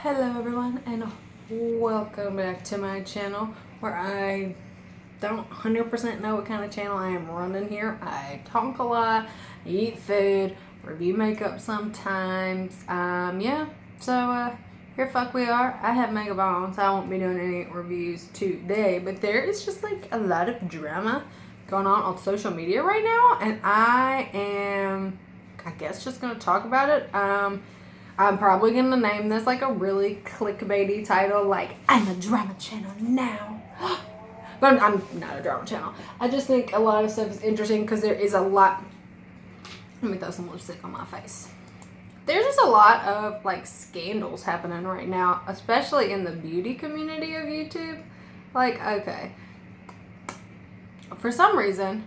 Hello everyone and welcome back to my channel where I don't 100% know what kind of channel I am running here. I talk a lot, I eat food, review makeup sometimes, so here fuck we are. I have makeup on, so I won't be doing any reviews today, but there is just like a lot of drama going on social media right now, and I am, I guess, just gonna talk about it. I'm probably going to name this like a really clickbaity title, like, I'm a drama channel now. But I'm not a drama channel. I just think a lot of stuff is interesting because there is a lot. Let me throw some lipstick on my face. There's just a lot of like scandals happening right now, especially in the beauty community of YouTube. Like, okay. For some reason,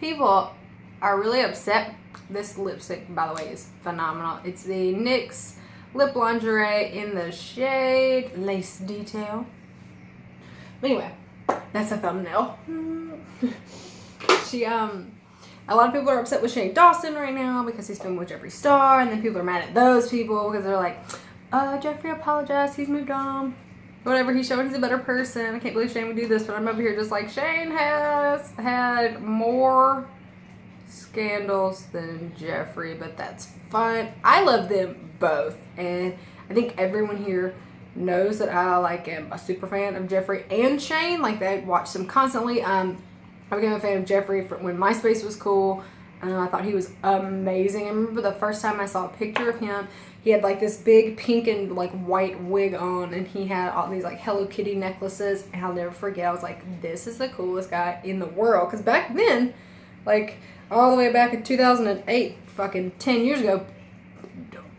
people are really upset. This lipstick, by the way, is phenomenal. It's the NYX Lip Lingerie in the shade Lace Detail. Anyway, that's a thumbnail. A lot of people are upset with Shane Dawson right now because he's filming with Jeffree Star, and then people are mad at those people because they're like, Jeffree apologized, he's moved on. Whatever, he showed he's a better person. I can't believe Shane would do this, but I'm over here just like, Shane has had more scandals than Jeffree, but that's fine. I love them both, and I think everyone here knows that I am a super fan of Jeffree and Shane. Like, they watch them constantly. I became a fan of Jeffree when MySpace was cool. I thought he was amazing. I remember the first time I saw a picture of him, he had like this big pink and like white wig on, and he had all these like Hello Kitty necklaces, and I'll never forget, I was like, this is the coolest guy in the world. Because back then, like all the way back in 2008, fucking 10 years ago,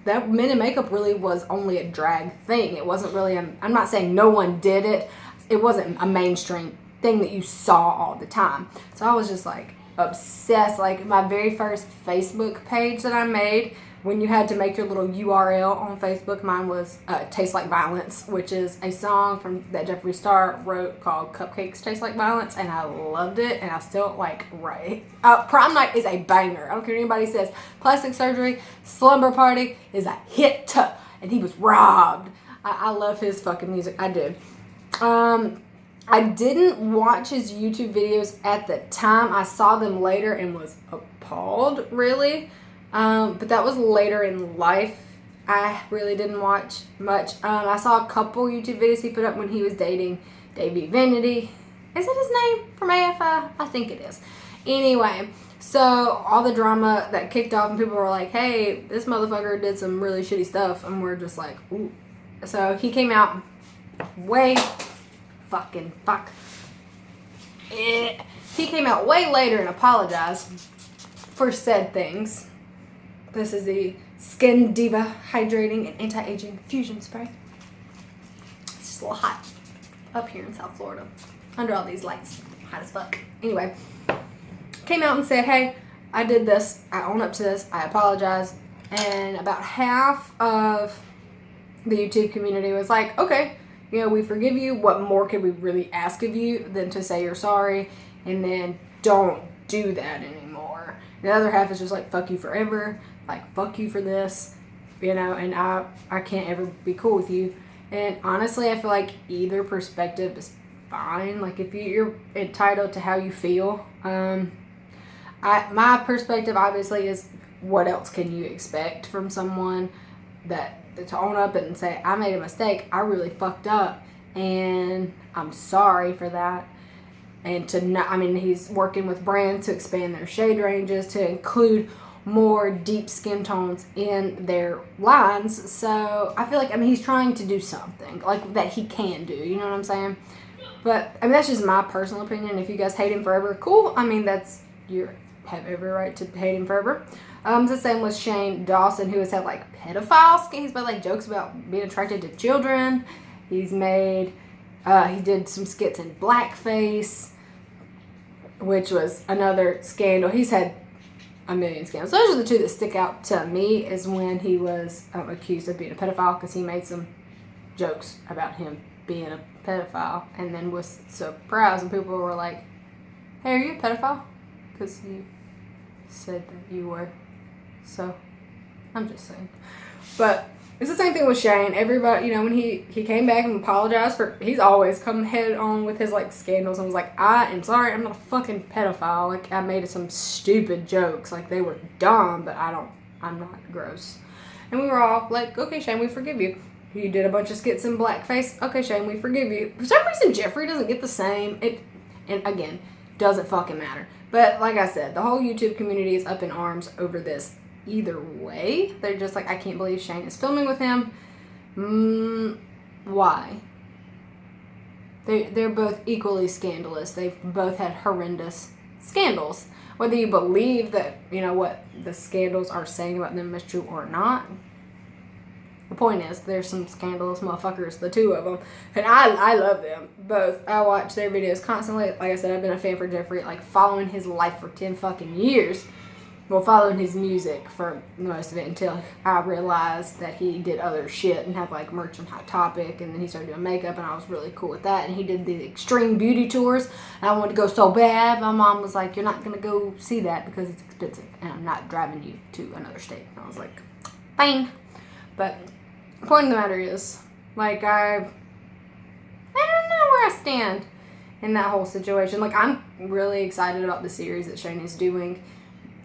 that men in makeup really was only a drag thing. It wasn't really, I'm not saying no one did it. It wasn't a mainstream thing that you saw all the time. So I was just like obsessed. Like, my very first Facebook page that I made, when you had to make your little URL on Facebook, mine was Taste Like Violence, which is a song that Jeffree Star wrote called Cupcakes Taste Like Violence, and I loved it, and I still right. Prom Night is a banger. I don't care what anybody says. Plastic Surgery, Slumber Party is a hit, and he was robbed. I love his fucking music. I did. I didn't watch his YouTube videos at the time. I saw them later and was appalled, really. But that was later in life. I really didn't watch much. I saw a couple YouTube videos he put up when he was dating Davey Vanity. Is that his name from AFI? I think it is. Anyway, so all the drama that kicked off, and people were like, hey, this motherfucker did some really shitty stuff. And we're just like, ooh. So he came out He came out way later and apologized for said things. This is the Skin Diva Hydrating and Anti-Aging Fusion Spray. It's just a little hot up here in South Florida. Under all these lights. Hot as fuck. Anyway. Came out and said, hey, I did this. I own up to this. I apologize. And about half of the YouTube community was like, okay, you know, we forgive you. What more could we really ask of you than to say you're sorry and then don't do that anymore? The other half is just like, fuck you forever. Like, fuck you for this, you know, and I can't ever be cool with you. And honestly, I feel like either perspective is fine. Like, if you're entitled to how you feel. My perspective obviously is, what else can you expect from someone that to own up and say, I made a mistake, I really fucked up, and I'm sorry for that. And to not, I mean, he's working with brands to expand their shade ranges to include more deep skin tones in their lines. So I feel like, I mean, he's trying to do something like that he can do, you know what I'm saying? But I mean, that's just my personal opinion. If you guys hate him forever, cool. I mean, you have every right to hate him forever. It's the same with Shane Dawson, who has had like pedophile skin. He's made like jokes about being attracted to children. He's made, he did some skits in blackface, which was another scandal. He's had a million scandals. Those are the two that stick out to me, is when he was accused of being a pedophile, because he made some jokes about him being a pedophile, and then was surprised when people were like, hey, are you a pedophile? Because you said that you were. So, I'm just saying. But It's the same thing with Shane. Everybody, when he came back and apologized he's always come head on with his, like, scandals and was like, I am sorry, I'm not a fucking pedophile. Like, I made some stupid jokes. Like, they were dumb, but I'm not gross. And we were all like, okay, Shane, we forgive you. You did a bunch of skits in blackface. Okay, Shane, we forgive you. For some reason, Jeffree doesn't get the same. And again, doesn't fucking matter. But like I said, the whole YouTube community is up in arms over this. Either way, they're just like, I can't believe Shane is filming with him. Why? They're both equally scandalous. They've both had horrendous scandals. Whether you believe that, what the scandals are saying about them is true or not. The point is, there's some scandalous motherfuckers, the two of them. And I love them both. I watch their videos constantly. Like I said, I've been a fan for Jeffree, like, following his life for 10 fucking years. Well, following his music for most of it until I realized that he did other shit and had, like, merch on Hot Topic, and then he started doing makeup, and I was really cool with that. And he did the extreme beauty tours, and I wanted to go so bad. My mom was like, you're not going to go see that because it's expensive, and I'm not driving you to another state. And I was like, fine. But the point of the matter is, like, I don't know where I stand in that whole situation. Like, I'm really excited about the series that Shane is doing.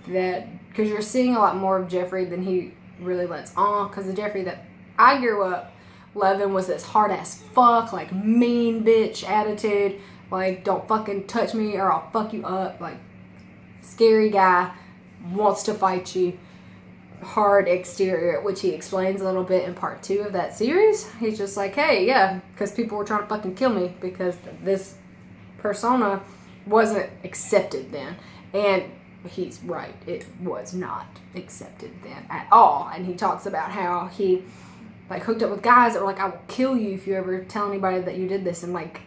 Because you're seeing a lot more of Jeffree than he really lets on. Because the Jeffree that I grew up loving was this hard ass fuck, like, mean bitch attitude. Like, don't fucking touch me or I'll fuck you up. Like, scary guy, wants to fight you. Hard exterior, which he explains a little bit in part 2 of that series. He's just like, hey, yeah, because people were trying to fucking kill me because this persona wasn't accepted then. And he's right, it was not accepted then at all. And he talks about how he, like, hooked up with guys that were like, I will kill you if you ever tell anybody that you did this, and like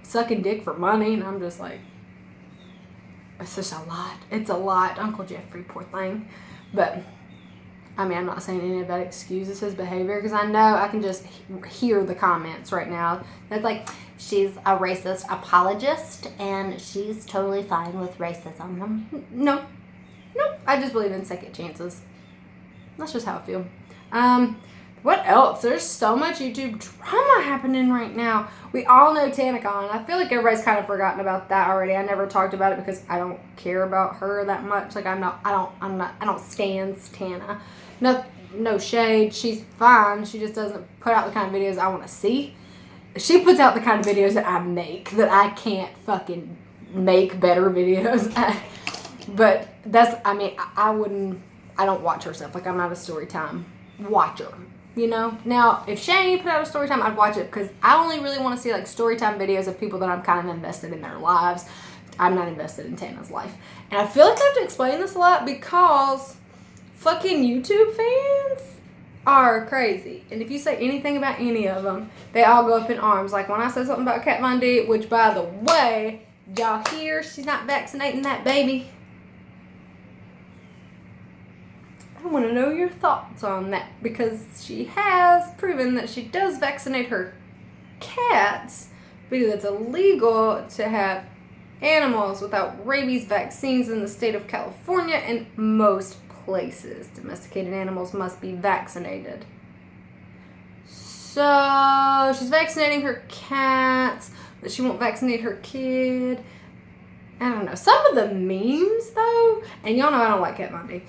sucking dick for money. And I'm just like, it's just a lot. It's a lot. Uncle Jeffree, poor thing. But I mean, I'm not saying any of that excuses his behavior, because I know I can just hear the comments right now. That's like, she's a racist apologist, and she's totally fine with racism. No. I just believe in second chances. That's just how I feel. What else? There's so much YouTube drama happening right now. We all know TanaCon. I feel like everybody's kind of forgotten about that already. I never talked about it because I don't care about her that much. Like, I don't stan Tana. No shade. She's fine. She just doesn't put out the kind of videos I want to see. She puts out the kind of videos that I make, that I can't fucking make better videos. But that's, I mean, I don't watch her stuff. Like, I'm not a story time watcher, Now, if Shane put out a story time, I'd watch it, because I only really want to see, like, story time videos of people that I'm kind of invested in their lives. I'm not invested in Tana's life. And I feel like I have to explain this a lot, because fucking YouTube fans are crazy. And if you say anything about any of them, they all go up in arms. Like, when I said something about Kat Von D, which, by the way, y'all hear she's not vaccinating that baby. I want to know your thoughts on that, because she has proven that she does vaccinate her cats, because it's illegal to have animals without rabies vaccines in the state of California and most places. Domesticated animals must be vaccinated. So she's vaccinating her cats, but she won't vaccinate her kid. I don't know. Some of the memes, though, and y'all know I don't like Kat Von D,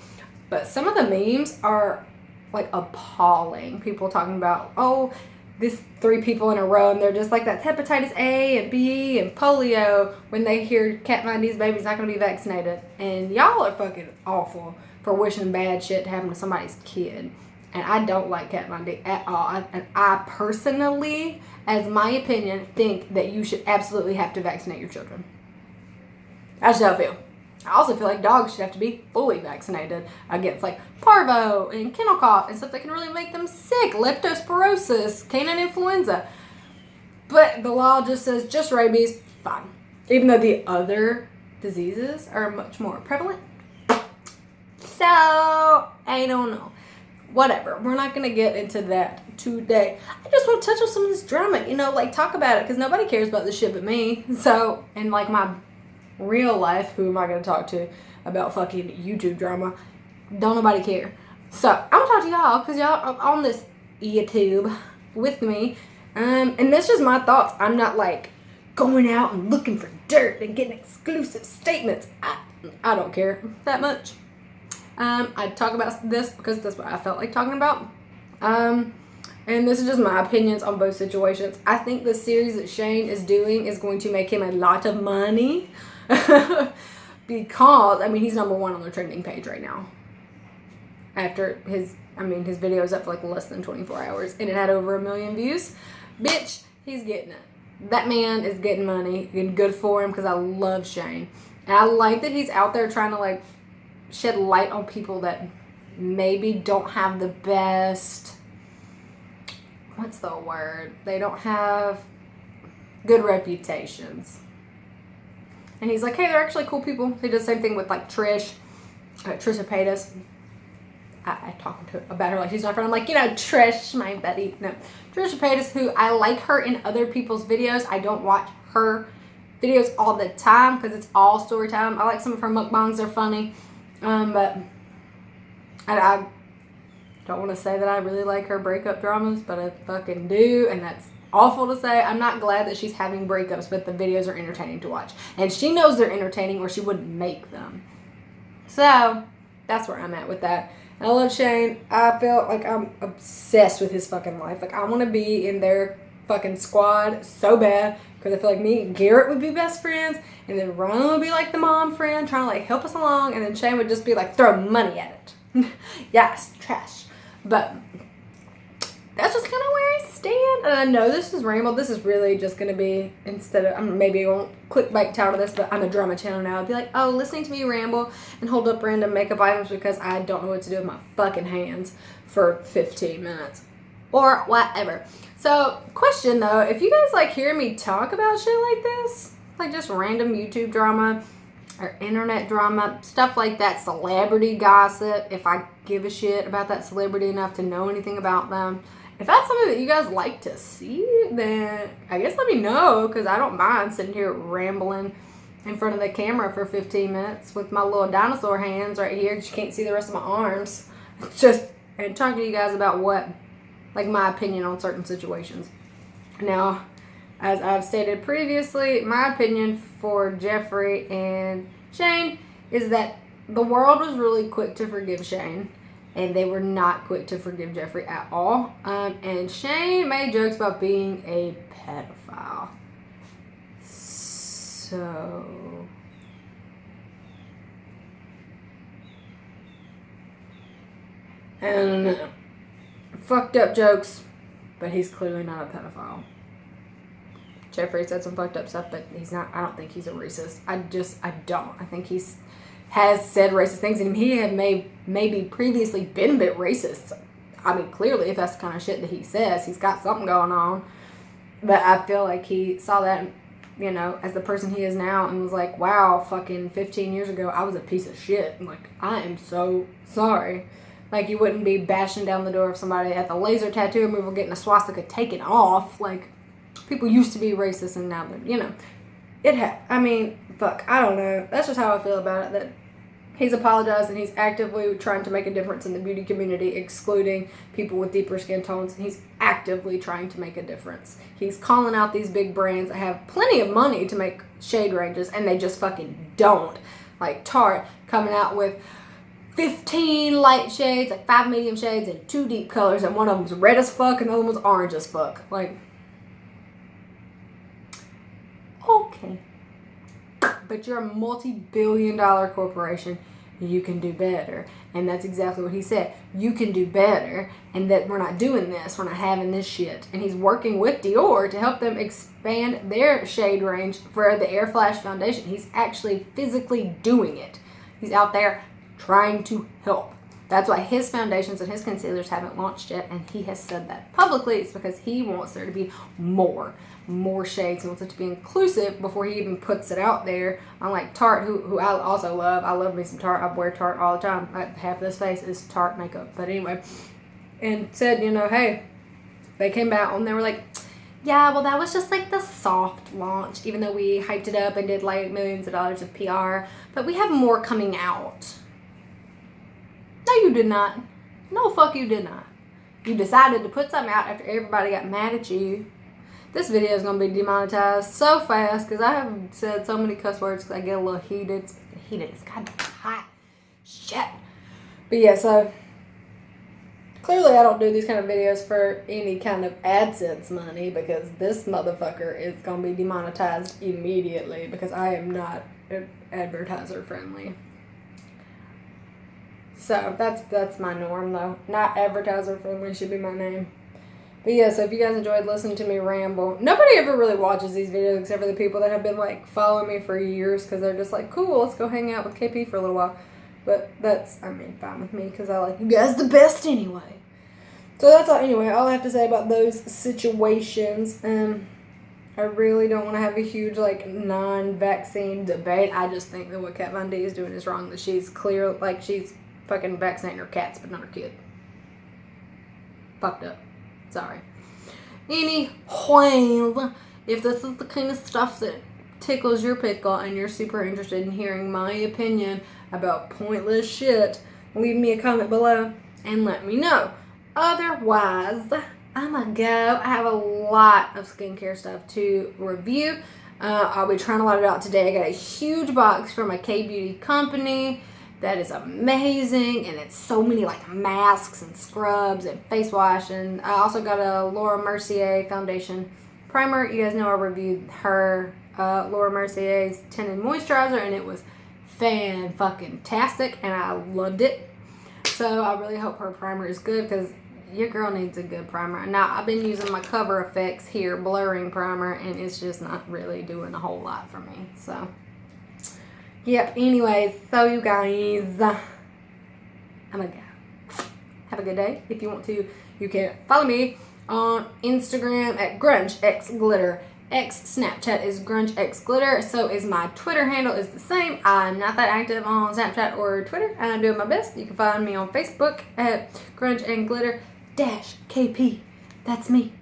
but some of the memes are, like, appalling. People talking about, oh, this 3 people in a row, and they're just like, that's hepatitis A and B and polio, when they hear Kat Von D's baby's not going to be vaccinated. And y'all are fucking awful for wishing bad shit to happen to somebody's kid. And I don't like Kat Von D at all. And I personally, as my opinion, think that you should absolutely have to vaccinate your children. That's how I feel. I also feel like dogs should have to be fully vaccinated against, like, parvo and kennel cough and stuff that can really make them sick. Leptospirosis, canine influenza. But the law just says just rabies, fine. Even though the other diseases are much more prevalent. So, I don't know. Whatever. We're not going to get into that today. I just want to touch on some of this drama. Like, talk about it, because nobody cares about this shit but me. So, and, like, my real life, who am I going to talk to about fucking YouTube drama? Don't nobody care. So, I'm going to talk to y'all, because y'all are on this YouTube with me. And that's just my thoughts. I'm not like going out and looking for dirt and getting exclusive statements. I don't care that much. I talk about this because that's what I felt like talking about. And this is just my opinions on both situations. I think the series that Shane is doing is going to make him a lot of money. Because, I mean, he's number one on the trending page right now. After his video is up for like less than 24 hours. And it had over 1 million views. Bitch, he's getting it. That man is getting money. And good for him because I love Shane. And I like that he's out there trying to like shed light on people that maybe don't have the best, what's the word? They don't have good reputations. And he's like, hey, they're actually cool people. He does the same thing with like Trisha Paytas. I talking to about her like she's my friend. I'm like, you know, Trish, my buddy. No, Trisha Paytas, who I like her in other people's videos. I don't watch her videos all the time because it's all story time. I like some of her mukbangs. They're funny. But I don't want to say that I really like her breakup dramas, but I fucking do. And that's awful to say. I'm not glad that she's having breakups, but the videos are entertaining to watch. And she knows they're entertaining or she wouldn't make them. So that's where I'm at with that. I love Shane. I feel like I'm obsessed with his fucking life. Like, I want to be in their fucking squad so bad because I feel like me and Garrett would be best friends, and then Ron would be like the mom friend trying to like help us along, and then Shane would just be like throw money at it. Yes, trash. But that's just kind of where I stand. And I know this is ramble. This is really just going to be, instead of, maybe I won't clickbait title this, but I'm a drama channel now. I'd be like, oh, listening to me ramble and hold up random makeup items because I don't know what to do with my fucking hands for 15 minutes. Or whatever. So, question though, if you guys like hearing me talk about shit like this, like just random YouTube drama or internet drama, stuff like that, celebrity gossip, if I give a shit about that celebrity enough to know anything about them, if that's something that you guys like to see, then I guess let me know, because I don't mind sitting here rambling in front of the camera for 15 minutes with my little dinosaur hands right here, because you can't see the rest of my arms, and talking to you guys about what, like my opinion on certain situations. Now, as I've stated previously, my opinion for Jeffree and Shane is that the world was really quick to forgive Shane. And they were not quick to forgive Jeffree at all. And Shane made jokes about being a pedophile. So, and fucked up jokes, but he's clearly not a pedophile. Jeffree said some fucked up stuff, but he's not. I don't think he's a racist. I don't. I think has said racist things, and he had maybe previously been a bit racist. I mean, clearly, if that's the kind of shit that he says, he's got something going on. But I feel like he saw that, you know, as the person he is now, and was like, wow, fucking 15 years ago, I was a piece of shit. Like, I am so sorry. Like, you wouldn't be bashing down the door of somebody at the laser tattoo removal getting a swastika taken off. Like, people used to be racist, and now they're, you know, I mean, fuck, I don't know. That's just how I feel about it, that he's apologized and he's actively trying to make a difference in the beauty community, excluding people with deeper skin tones, and he's actively trying to make a difference. He's calling out these big brands that have plenty of money to make shade ranges, and they just fucking don't. Like Tarte coming out with 15 light shades, like 5 medium shades, and 2 deep colors, and one of them's red as fuck and the other one's orange as fuck. Like, okay. But you're a multi-billion-dollar corporation. You can do better. And that's exactly what he said. You can do better. And that we're not doing this. We're not having this shit. And he's working with Dior to help them expand their shade range for the Air Flash Foundation. He's actually physically doing it. He's out there trying to help. That's why his foundations and his concealers haven't launched yet. And he has said that publicly. It's because he wants there to be more shades. He wants it to be inclusive before he even puts it out there. Unlike Tarte, who I also love. I love me some Tarte. I wear Tarte all the time. Half of this face is Tarte makeup. But anyway. And said, you know, hey, they came out and they were like, yeah, well, that was just like the soft launch. Even though we hyped it up and did like millions of dollars of PR. But we have more coming out. No, you did not. No, fuck, you did not. you decided to put something out after everybody got mad at you. This video is going to be demonetized so fast because I have said so many cuss words because I get a little heated. It's kind of hot. Shit. But yeah, so clearly I don't do these kind of videos for any kind of AdSense money because this motherfucker is going to be demonetized immediately because I am not advertiser friendly. So that's my norm though. Not advertiser friendly should be my name. But yeah, so if you guys enjoyed listening to me ramble, nobody ever really watches these videos except for the people that have been like following me for years because they're just like, cool, let's go hang out with KP for a little while. But that's, I mean, fine with me because I like you guys the best anyway. So that's all, anyway, all I have to say about those situations. I really don't want to have a huge, like, non-vaccine debate. I just think that what Kat Von D is doing is wrong, that she's clear, like, she's fucking vaccinating her cats, but not her kid. Fucked up. Sorry. Anyways, if this is the kind of stuff that tickles your pickle and you're super interested in hearing my opinion about pointless shit, leave me a comment below and let me know. Otherwise, I'm gonna go. I have a lot of skincare stuff to review. I'll be trying a lot of it out today. I got a huge box from a K-beauty company that is amazing, and it's so many like masks and scrubs and face wash, and I also got a Laura Mercier foundation primer. You guys know I reviewed her Laura Mercier's tinted moisturizer, and it was fan-fucking-tastic, and I loved it. So I really hope her primer is good because your girl needs a good primer. Now, I've been using my Cover FX here blurring primer, and it's just not really doing a whole lot for me. So, yep. Anyways, so you guys, I'm gonna go. Have a good day. If you want to, you can follow me on Instagram at grungexglitter. Snapchat is grungexglitter. So is my Twitter handle is the same. I'm not that active on Snapchat or Twitter. I'm doing my best. You can find me on Facebook at grungeandglitter-KP. That's me.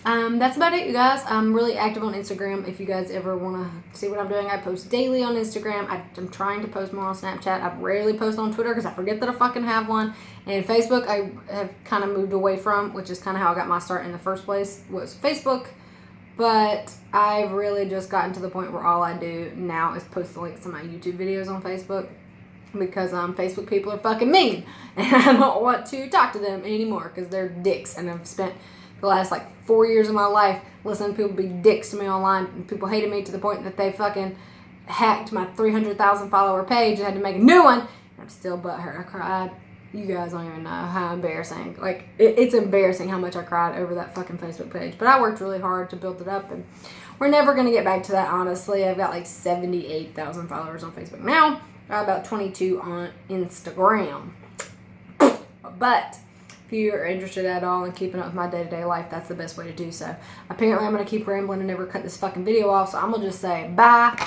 That's about it, you guys. I'm really active on Instagram. If you guys ever want to see what I'm doing, I post daily on Instagram. I'm trying to post more on Snapchat. I rarely post on Twitter because I forget that I fucking have one. And Facebook, I have kind of moved away from, which is kind of how I got my start in the first place, was Facebook. But I've really just gotten to the point where all I do now is post the links to my YouTube videos on Facebook because Facebook people are fucking mean and I don't want to talk to them anymore because they're dicks, and I've spent the last like 4 years of my life listening to people be dicks to me online, and people hated me to the point that they fucking hacked my 300,000 follower page and had to make a new one, and I'm still butthurt. I cried. You guys don't even know how embarrassing. Like, it's embarrassing how much I cried over that fucking Facebook page. But I worked really hard to build it up, and we're never going to get back to that, honestly. I've got like 78,000 followers on Facebook now. About 22 on Instagram. But if you are interested at all in keeping up with my day-to-day life, that's the best way to do so. Apparently, I'm going to keep rambling and never cut this fucking video off, so I'm going to just say bye.